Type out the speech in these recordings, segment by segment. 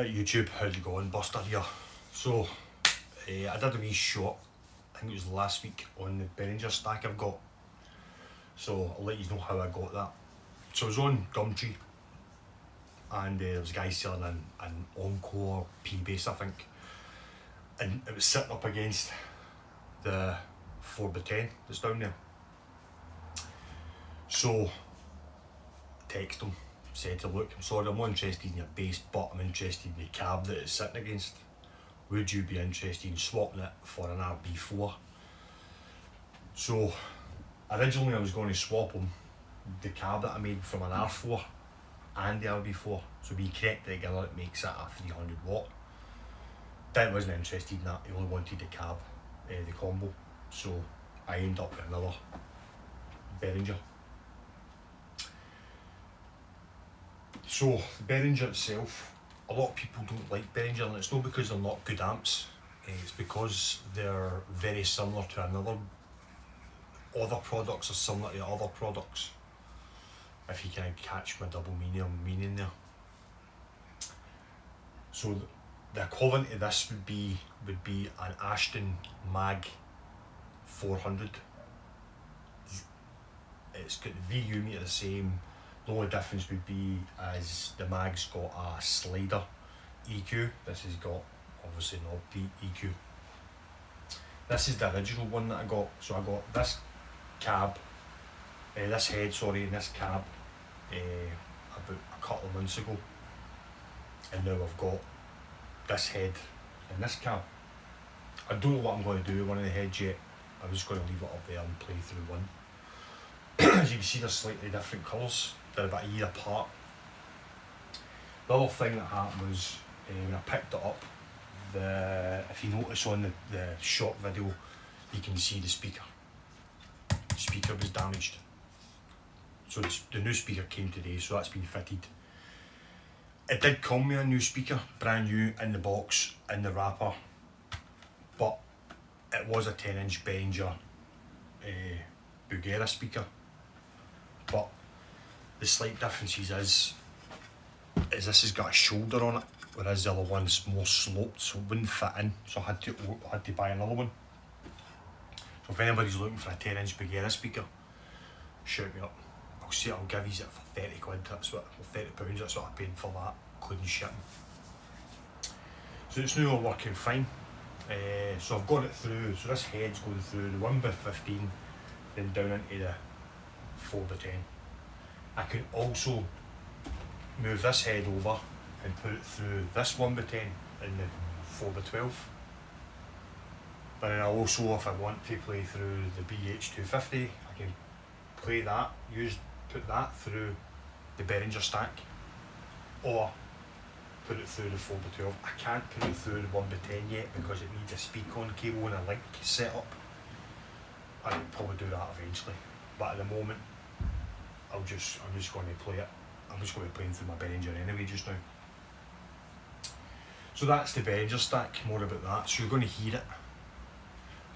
Hey YouTube, how's it going? Buster here. So, I did a wee shot, I think it was last week, on the Behringer stack I've got. So, I'll let you know how I got that. So, I was on Gumtree, and there was a guy selling an Encore P-Bass, I think. And it was sitting up against the 4x10 that's down there. So, I texted him, said to look, I'm sorry, I'm not interested in your bass, but I'm interested in the cab that it's sitting against. Would you be interested in swapping it for an RB4? So originally I was going to swap him the cab that I made from an R4 and the RB4. So we connect it together, it makes it a 300 watt. Dan wasn't interested in that, he only wanted the cab, the combo. So I ended up with another Behringer. So the Behringer itself, a lot of people don't like Behringer, and it's not because they're not good amps, it's because they're very similar to other products are similar to other products. If you can catch my double meaning there. So the equivalent to this would be an Ashton Mag 400. It's got the VU meter the same. The only difference would be as the Mag's got a slider EQ. This has got obviously an off-beat EQ. This is the original one that I got. So I got this cab, this head, sorry, and this cab about a couple of months ago. And now I've got this head and this cab. I don't know what I'm going to do with one of the heads yet. I'm just going to leave it up there and play through one. As you can see, they're slightly different colours. They're about a year apart. The other thing that happened was when I picked it up, if you notice on the shop video, you can see the speaker. The speaker was damaged. So the new speaker came today, so that's been fitted. It did come with a new speaker, brand new, in the box, in the wrapper, but it was a 10-inch Behringer Behringer speaker. But the slight differences is this has got a shoulder on it, whereas the other one's more sloped, so it wouldn't fit in. So I had to buy another one. So if anybody's looking for a 10-inch Behringer speaker, shout me up. I'll give you it for 30 quid. That's what, or £30. That's what I paid for that, including shipping. So it's now all working fine. So I've got it through. So this head's going through the 1x15, then down into the 4x10. I can also move this head over and put it through this 1x10 and the 4x12. But then I'll also, if I want to play through the BH250, I can play that, put that through the Behringer stack, or put it through the 4x12. I can't put it through the 1x10 yet because it needs a speak-on cable and a link set up. I'll probably do that eventually, but at the moment I'm just going to play it. I'm just going to be playing through my Behringer anyway just now. So that's the Behringer stack, more about that. So you're going to hear it.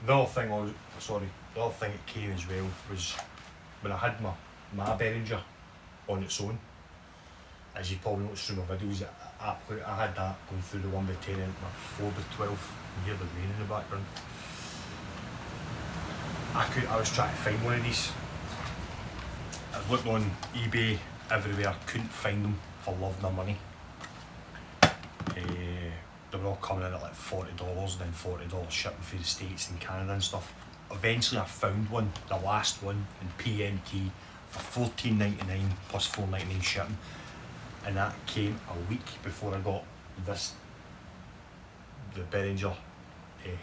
The other thing that came as well was when I had my Behringer on its own. As you probably noticed through my videos, I had that going through the 1x10 and my 4x12. You hear the rain in the background. I was trying to find one of these. I was looking on eBay everywhere, couldn't find them for love nor money. They were all coming in at like $40 and then $40 shipping through the States and Canada and stuff. Eventually I found one, the last one, in PMT for $14.99 plus $4.99 shipping. And that came a week before I got the Behringer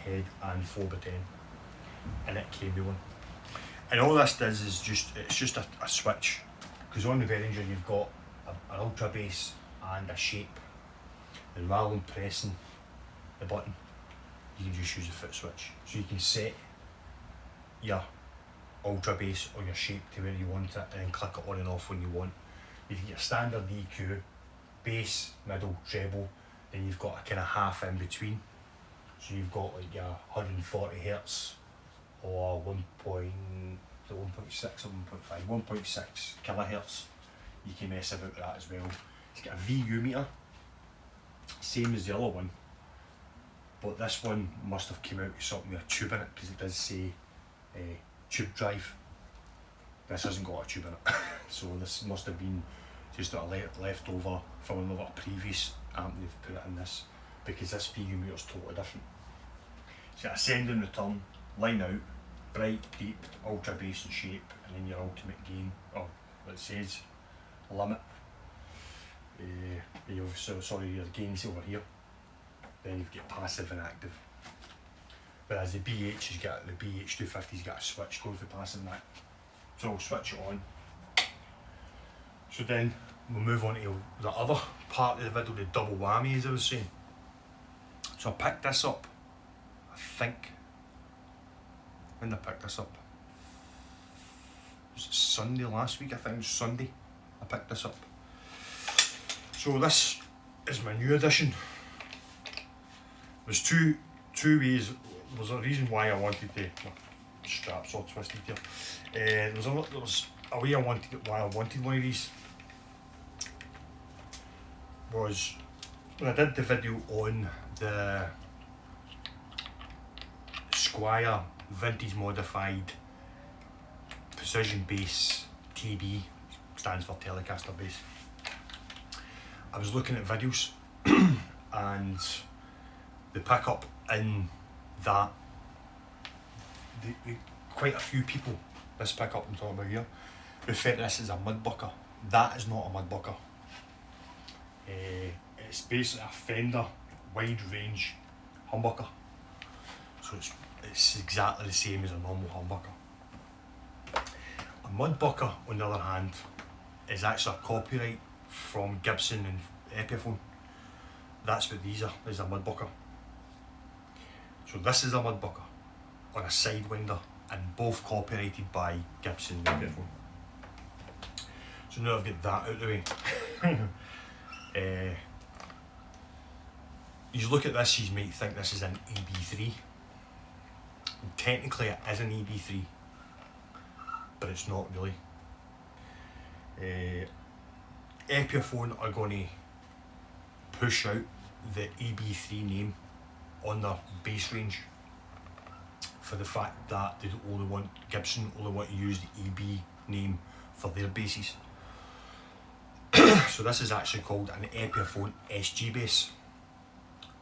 head and 4x10. And it came with one. And all this does is it's just a switch, because on the Behringer you've got an ultra bass and a shape, and rather than pressing the button, you can just use a foot switch. So you can set your ultra bass or your shape to where you want it, and then click it on and off when you want. You've got your standard EQ, bass, middle, treble, then you've got a kind of half in between. So you've got like your 140 Hz or 1.6 or 1.5, 1.6 kilohertz. You can mess about with that as well. It's got a VU meter, same as the other one, but this one must have came out with something with a tube in it, because it does say tube drive. This hasn't got a tube in it, so this must have been just a leftover from another previous amp they've put it in this, because this VU meter is totally different. So ascend and return, line out, bright, deep, ultra bass and shape, and then your ultimate gain, or what it says, limit. Your gain's over here. Then you've got passive and active. Whereas the BH250's got a switch going for passive and active. So I'll switch it on. So then we'll move on to the other part of the video, the double whammy, as I was saying. So I picked this up, I think, when did I pick this up? Was it Sunday last week? I think it was Sunday I picked this up. So this is my new edition. There's two ways. There's a reason why I wanted the straps all twisted here. There was a way why I wanted one of these. Was when I did the video on the Squier vintage modified precision bass TB, stands for Telecaster bass. I was looking at videos and the pickup in that, quite a few people, this pickup I'm talking about here, refer to this as a mudbucker. That is not a mudbucker. It's basically a Fender wide range humbucker. So it's exactly the same as a normal humbucker. A mudbucker, on the other hand, is actually a copyright from Gibson and Epiphone. That's what these are, is a mudbucker. So this is a mudbucker on a sidewinder, and both copyrighted by Gibson and Epiphone. So now I've got that out of the way. You look at this, you might think this is an EB-3. And technically it is an EB-3, but it's not really. Epiphone are going to push out the EB-3 name on their bass range, for the fact that Gibson only want to use the EB name for their basses. So this is actually called an Epiphone SG bass,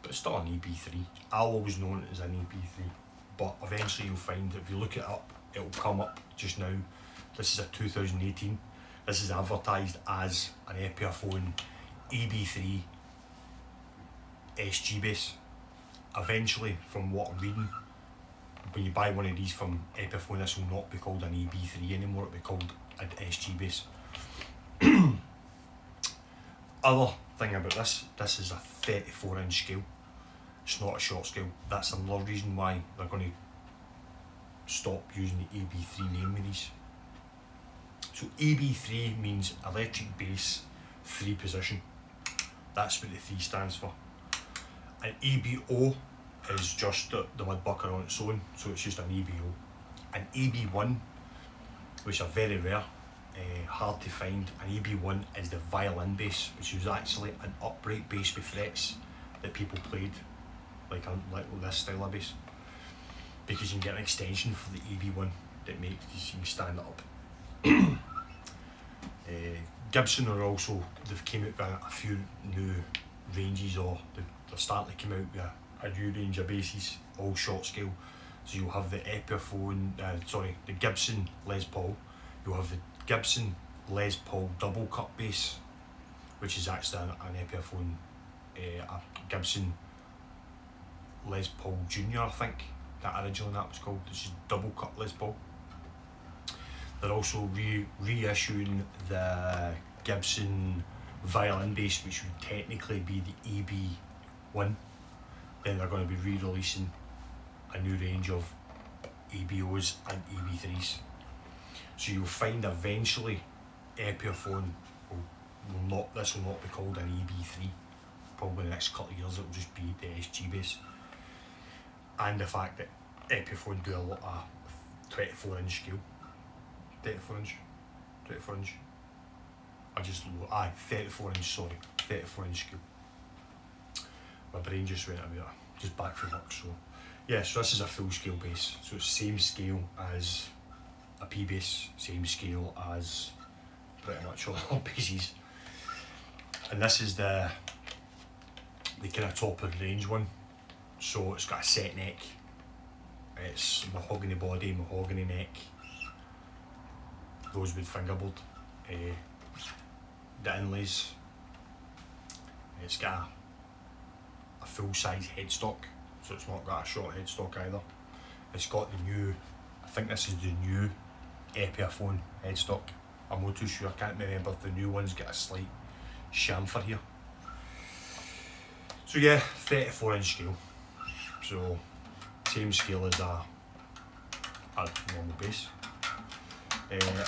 but it's still an EB-3. I'll always know it as an EB-3, but eventually you'll find, if you look it up, it will come up just now. This is a 2018. This is advertised as an Epiphone EB-3 SG bass. Eventually, from what I'm reading, when you buy one of these from Epiphone, this will not be called an EB-3 anymore, it'll be called an SG bass. Other thing about this is a 34-inch scale. It's not a short scale. That's another reason why they're going to stop using the EB-3 name with these. So EB-3 means electric bass 3 position. That's what the 3 stands for. An EBO is just the mudbucker on its own, so it's just an EBO. An EB1, which are very rare, hard to find. An EB1 is the violin bass, which was actually an upright bass with frets that people played, like this style of bass, because you can get an extension for the EB1 that makes you can stand it up. Gibson are also, they've came out with a few new ranges, or they're starting to come out with a new range of basses, all short scale. So you'll have the the Gibson Les Paul, you'll have the Gibson Les Paul double cut bass, which is actually an Epiphone, a Gibson Les Paul Junior, I think that originally that was called. This is double cut Les Paul. They're also reissuing the Gibson violin bass, which would technically be the EB1. Then they're going to be re-releasing a new range of EBOs and EB3s. So you'll find eventually Epiphone this will not be called an EB3. Probably in the next couple of years it will just be the SG bass. And the fact that Epiphone do a lot of 24-inch scale. 34 inch. 34 inch, sorry, 34-inch scale. my brain just went out, just back from work. So yeah, so this is a full scale bass, so it's same scale as a P bass, same scale as pretty much all basses. And this is the kind of top of the range one. So it's got a set neck, it's mahogany body, mahogany neck, rosewood fingerboard, the inlays. It's got a full size headstock, so it's not got a short headstock either. It's got the new, I think this is the new Epiphone headstock. I'm not too sure, I can't remember if the new one's got a slight chamfer here. So yeah, 34-inch scale. So same scale as a normal bass.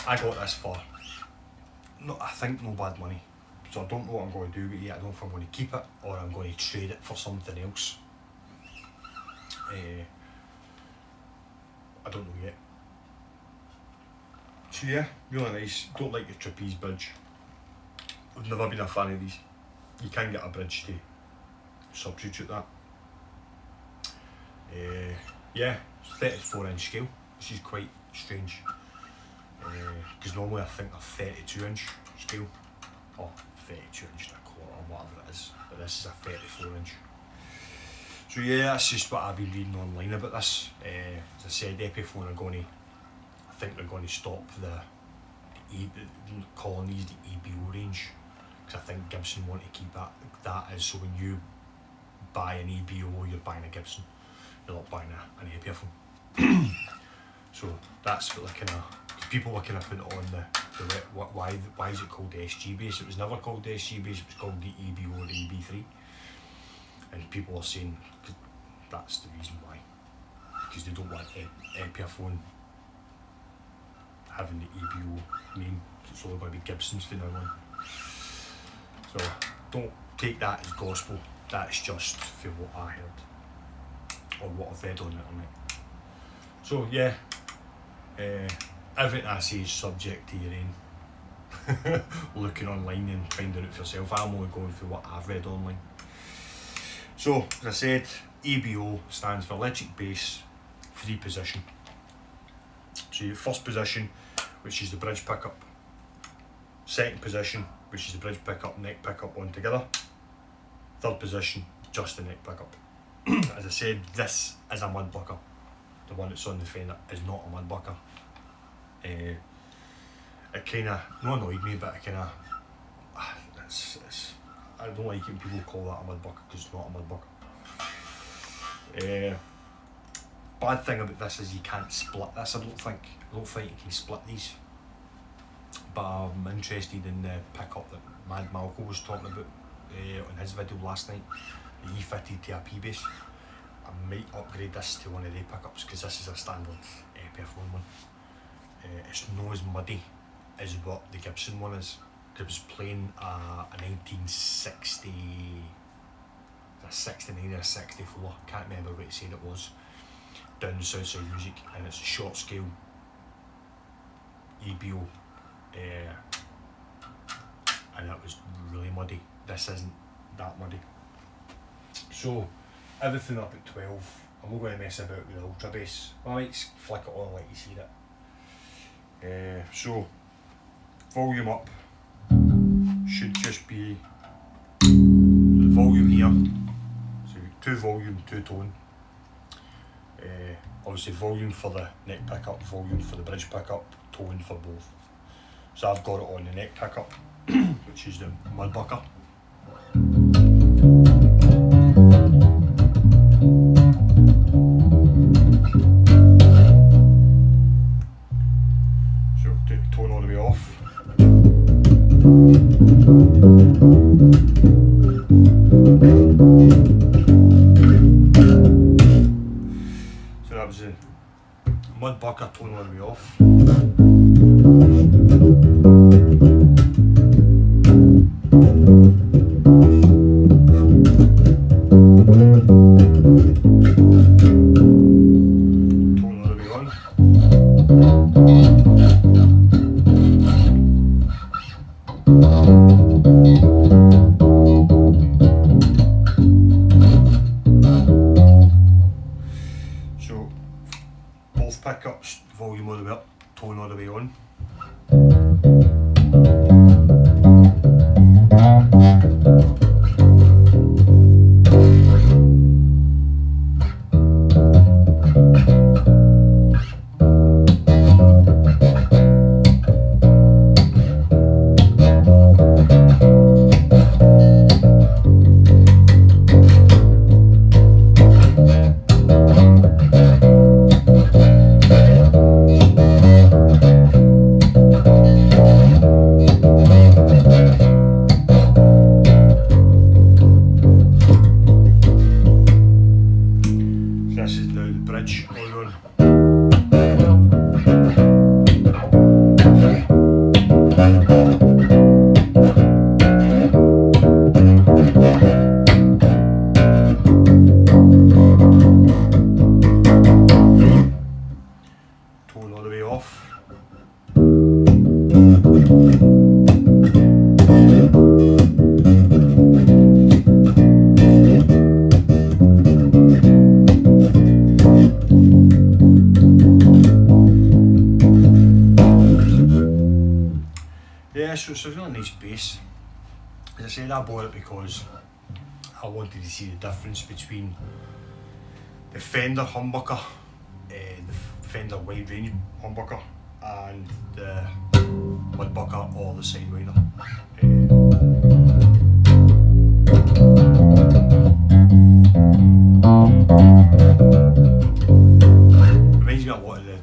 I got this for, I think no bad money. So I don't know what I'm going to do with it yet. I don't know if I'm going to keep it or I'm going to trade it for something else. I don't know yet. So yeah, really nice. Don't like the trapeze bridge. I've never been a fan of these. You can get a bridge to substitute that. Yeah, 34-inch scale. This is quite strange. Because normally I think a 32-inch scale, or 32-inch and a quarter, or whatever it is, but this is a 34-inch. So yeah, that's just what I've been reading online about this. As I said, Epiphone are going to, I think they're going to stop calling these the EBO range, because I think Gibson want to keep that as, so when you buy an EBO, you're buying a Gibson, you're not buying an Epiphone. So that's what they're kind of, people were kind of putting it on why is it called the SG bass? It was never called the SG bass, it was called the EBO or the EB-3. And people are saying that's the reason why, because they don't want Epiphone having the EBO name, it's only going to be Gibsons from now on. So don't take that as gospel, that's just for what I heard or what I've read on the internet. So yeah, everything I say is subject to your own looking online and finding it for yourself. I'm only going for what I've read online. So as I said, EBO stands for electric bass 3 position. So your first position, which is the bridge pickup, second position, which is the bridge pickup, neck pickup on together, third position, just the neck pickup. As I said, this is a mudbucker. The one that's on the Fender is not a mudbucker. It kind of, not annoyed me, but it kind of, I don't like it when people call that a mudbucker, because it's not a mudbucker. Bad thing about this is you can't split this, I don't think you can split these. But I'm interested in the pickup that Mad Malco was talking about on his video last night, that he fitted to a P-bass. I might upgrade this to one of the pickups, because this is a standard Epiphone one. It's not as muddy as what the Gibson one is. I was playing a 1960, a 69 or a 64, can't remember what he said it was, down the South Side Music, and it's a short scale EBO, and it was really muddy. This isn't that muddy. So everything up at 12, I'm not going to mess about with the ultra bass. I might flick it on like you see it. So volume up should just be the volume here, so 2 volume, 2 tone. Obviously volume for the neck pickup, volume for the bridge pickup, tone for both. So I've got it on the neck pickup, which is the mudbucker. So take the tone all the way off. So that was the mudbucker, tone all the way off. Tone all the way on. volume all the way up, tone all the way on. This is now the bridge all on. Tone all the way off. Yeah, so it's a really nice bass. As I said, I bought it because I wanted to see the difference between the Fender humbucker, the Fender wide range humbucker, and the mudbucker or the Sidewinder. Reminds me a lot of the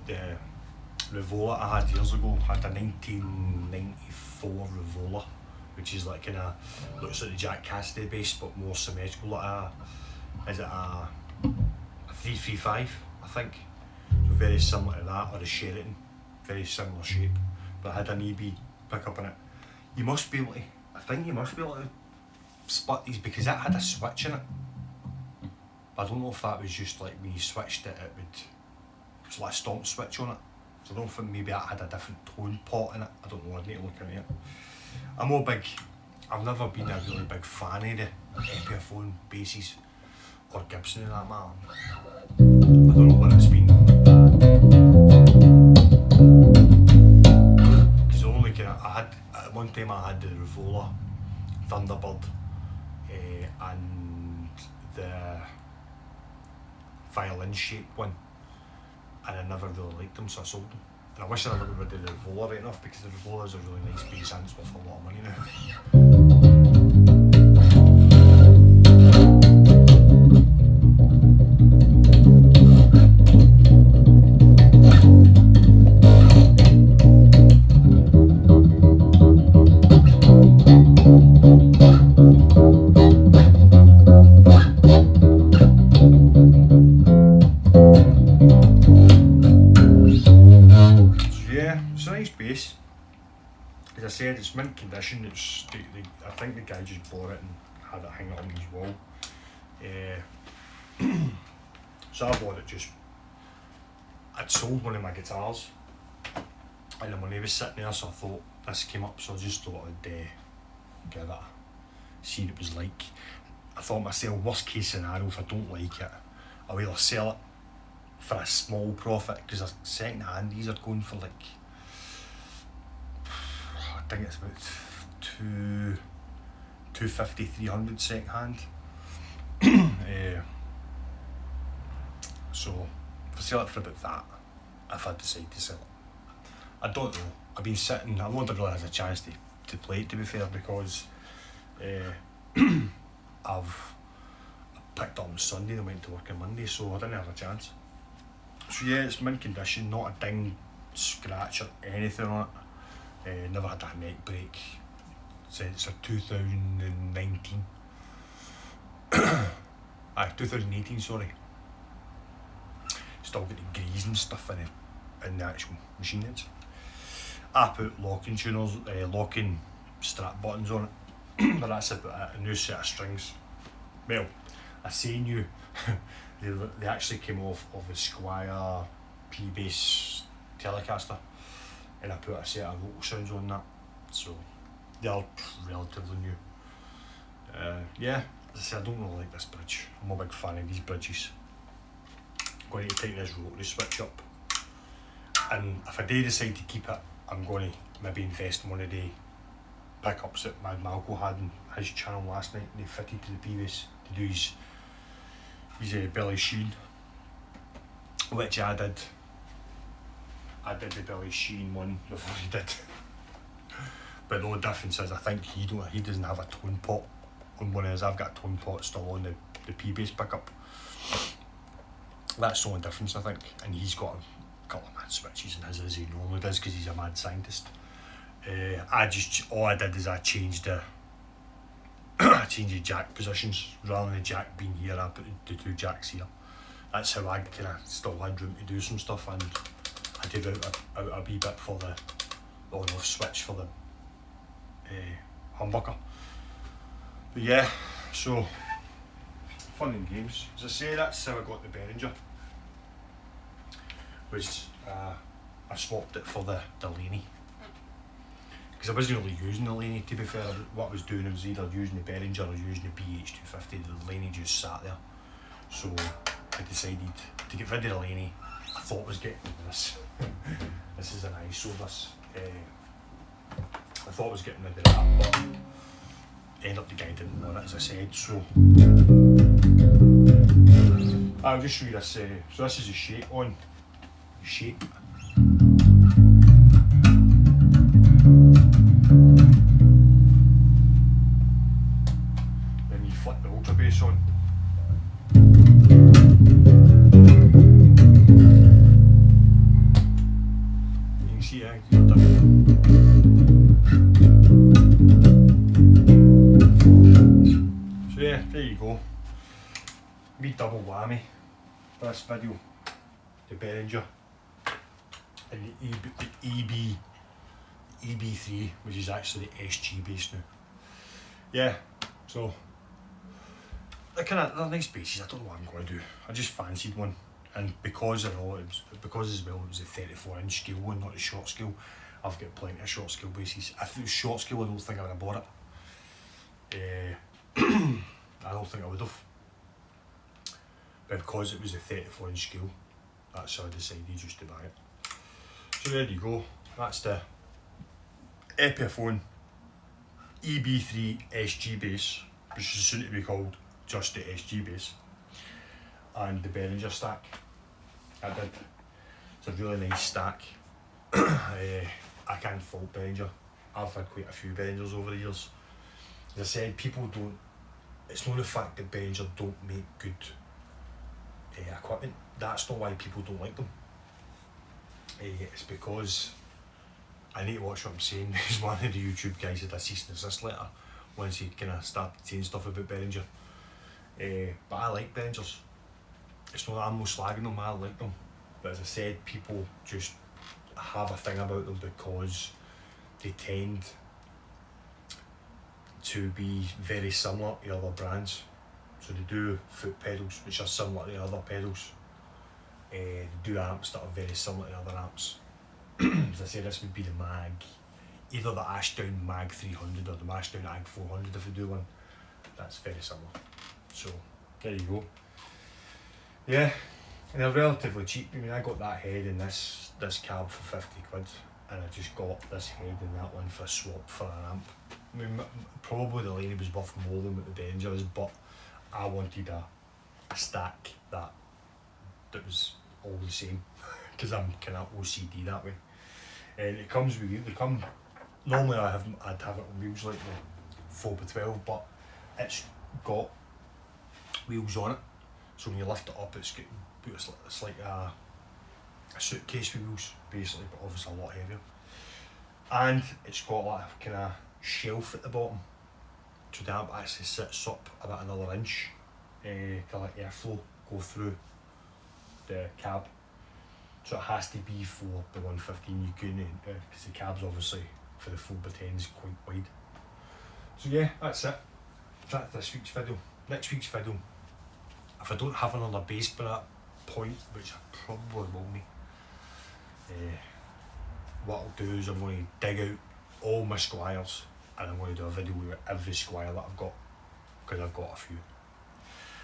Revola I had years ago. I had a 1994 Revola, which is like looks like the Jack Cassidy bass but more symmetrical. Is it a 335, I think? So very similar to that, or a Sheraton, very similar shape. But I had an EB pickup in it. I think you must be able to split these because it had a switch in it. But I don't know if that was just like when you switched it, it was like a stomp switch on it. So I don't think maybe that had a different tone pot in it. I don't know, I'd need to look into it. I've never been a really big fan of the Epiphone basses, or Gibson in that matter. I don't know what it's been. Because the only at one time I had the Revola Thunderbird and the violin shaped one, and I never really liked them, so I sold them. And I wish I never got rid of the Revola right enough, because the Revola is a really nice bass and it's worth a lot of money now. As I said, it's mint condition. I think the guy just bought it and had it hanging on his wall. So I bought it I'd sold one of my guitars and the money was sitting there, so I thought this came up, so I just thought I'd give it see what it was like. I thought myself, worst case scenario, if I don't like it, I'll either sell it for a small profit, because a second hand these are going for like, I think it's about 250, 300 second hand. So if I sell it for about that, if I decide to sell it, I don't know. I've been sitting, I wonder if really has a chance to play it, to be fair, because I've picked up on Sunday and went to work on Monday, so I didn't have a chance. So yeah, it's mint condition, not a ding, scratch or anything on it. Never had a neck break since 2019. 2018, sorry. Still got the grease and stuff in the actual machine heads. I put locking tuners, locking strap buttons on it, but that's about it. A new set of strings. Well, I say new. they actually came off of the Squire P-Bass Telecaster, and I put a set of vocal sounds on that, so they are relatively new. Yeah, as I say, I don't really like this bridge. I'm a big fan of these bridges. I'm going to tighten this rotary switch up. And if I do decide to keep it, I'm going to maybe invest in one of the pickups that Mad Malco had on his channel last night, and they fitted to the P-Bass to do his Billy Sheehan, which I did. I did the Billy Sheehan one before he did. But the only difference is I think he doesn't have a tone pot on one of his. I've got a tone pot still on the P-Bass pickup. That's the only difference, I think. And he's got a couple of mad switches in his as he normally does because he's a mad scientist. All I did is I changed the jack positions. Rather than the jack being here, I put the two jacks here. That's how I kind of still had room to do some stuff, and I did out a wee bit for the on-off switch for the humbucker. But yeah, so fun and games. As I say, that's how I got the Behringer. I swapped it for the Laney. Because I wasn't really using the Laney, to be fair. What I was doing was either using the Behringer or using the BH250. The Laney just sat there. So I decided to get rid of the Laney. I thought I was getting rid of this. This is an ISO, this. I thought I was getting rid of that, but ended up the guy didn't want it, as I said, so I'll just show you this. So this is the shape on. Shape. Then you flip the ultra bass on. You can see it. So yeah, there you go. Me double whammy for this video. The Behringer and the EB-3, which is actually the SG bass now. Yeah, so they're nice basses. I don't know what I'm going to do. I just fancied one, and because as well it was a 34-inch scale one, not the short scale. I've got plenty of short scale basses. If it was short scale, I don't think I would have bought it. I don't think I would have. But because it was a 34-inch scale, that's how I decided just to buy it. So there you go. That's the Epiphone EB-3 SG bass, which is soon to be called just the SG bass, and the Behringer stack. It's a really nice stack. I can't fault Behringer. I've had quite a few Behringers over the years. As I said, people don't. It's not the fact that Behringer don't make good equipment. That's not why people don't like them. It's because I need to watch what I'm saying. There's one of the YouTube guys had a cease and desist letter once he kind of started saying stuff about Behringer. But I like Behringers. It's not that I'm not slagging them, I like them. But as I said, people just have a thing about them because they tend to be very similar to other brands. So they do foot pedals which are similar to other pedals. They do amps that are very similar to other amps. As I say, this would be the Mag, either the Ashdown Mag 300 or the Ashdown Ag 400 if they do one. That's very similar. So there you go. Yeah, and they're relatively cheap. I mean, I got that head and this cab for 50 quid, and I just got this head and that one for a swap for an amp. I mean, probably the Laney was worth more than what the Behringer is, but I wanted a stack that was all the same because I'm kind of OCD that way. And it comes with wheels. Normally I'd have it on wheels like the 4x12, but it's got wheels on it. So when you lift it up, it's like a suitcase with wheels basically, but obviously a lot heavier. And it's got like a kind of shelf at the bottom, so the amp actually sits up about another inch to let airflow go through the cab. So it has to be for the 115. You couldn't, because the cab's obviously for the 4x10 is quite wide. So yeah, that's it. That's this week's video. Next week's video, if I don't have another bass by that point, which I probably will be, what I'll do is I'm going to dig out all my Squires and I'm going to do a video with every Squire that I've got, because I've got a few.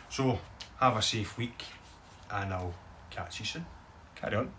So have a safe week and I'll catch you soon. Carry on.